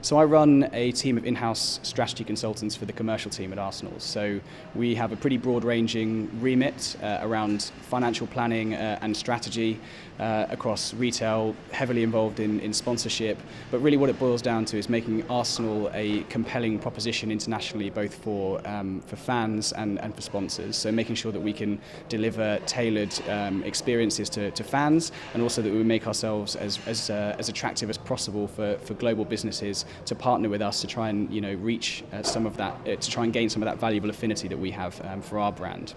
So I run a team of in-house strategy consultants for the commercial team at Arsenal. So we have a pretty broad-ranging remit around financial planning and strategy across retail, heavily involved in sponsorship. But really what it boils down to is making Arsenal a compelling proposition internationally, both for fans and for sponsors. So making sure that we can deliver tailored experiences to fans, and also that we make ourselves as attractive as possible for global businesses to partner with us to try and reach some of that, to try and gain some of that valuable affinity that we have for our brand.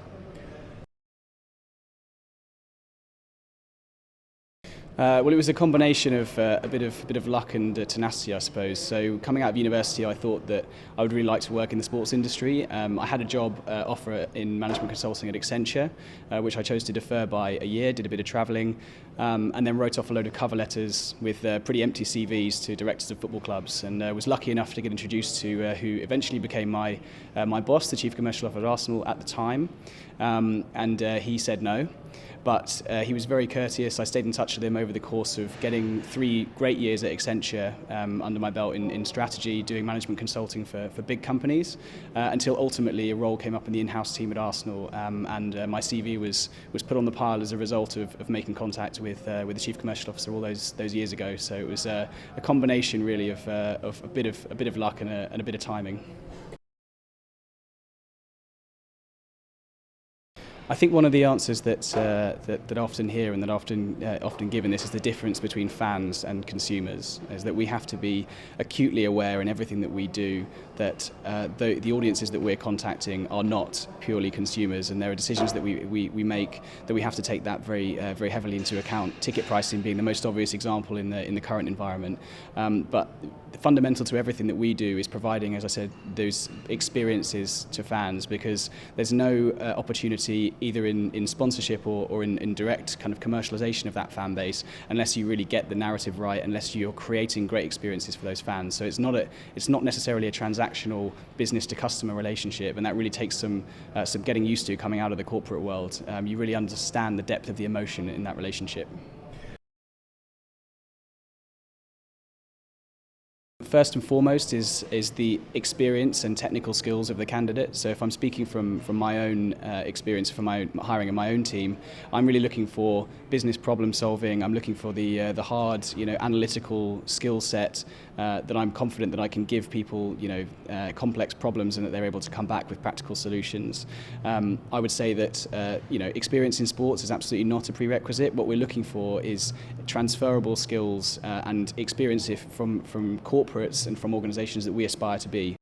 Well, it was a combination of a bit of luck and tenacity, I suppose. So coming out of university, I thought that I would really like to work in the sports industry. I had a job offer in management consulting at Accenture, which I chose to defer by a year, did a bit of travelling, and then wrote off a load of cover letters with pretty empty CVs to directors of football clubs, and was lucky enough to get introduced to who eventually became my boss, the Chief Commercial Officer at Arsenal at the time, and he said no. But he was very courteous. I stayed in touch with him over the course of getting 3 great years at Accenture under my belt in strategy, doing management consulting for big companies, until ultimately a role came up in the in-house team at Arsenal, and my CV was put on the pile as a result of making contact with the Chief Commercial Officer all those years ago. So it was a combination really of a bit of luck and a bit of timing. I think one of the answers that I often hear and that often given this is the difference between fans and consumers, is that we have to be acutely aware in everything that we do that the audiences that we're contacting are not purely consumers, and there are decisions that we make that we have to take that very heavily into account. Ticket pricing being the most obvious example in the current environment, but fundamental to everything that we do is providing, as I said, those experiences to fans, because there's no opportunity either in sponsorship or in direct kind of commercialization of that fan base unless you really get the narrative right, unless you're creating great experiences for those fans. So it's not necessarily a transactional business to customer relationship, and that really takes some getting used to coming out of the corporate world. You really understand the depth of the emotion in that relationship. First and foremost is the experience and technical skills of the candidate. So if I'm speaking from my own experience, from my own hiring in my own team, I'm really looking for business problem solving. I'm looking for the hard, analytical skill set that I'm confident that I can give people, complex problems, and that they're able to come back with practical solutions. I would say that experience in sports is absolutely not a prerequisite. What we're looking for is transferable skills and experience from corporates and from organisations that we aspire to be.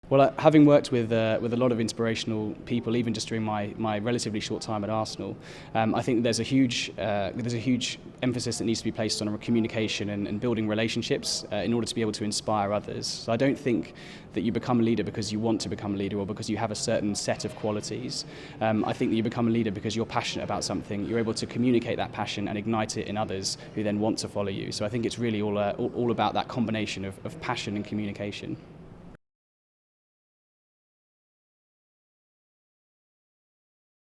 Well, having worked with a lot of inspirational people, even just during my relatively short time at Arsenal, I think there's a huge emphasis that needs to be placed on communication and building relationships in order to be able to inspire others. So I don't think that you become a leader because you want to become a leader or because you have a certain set of qualities. I think that you become a leader because you're passionate about something. You're able to communicate that passion and ignite it in others who then want to follow you. So I think it's really all about that combination of passion and communication.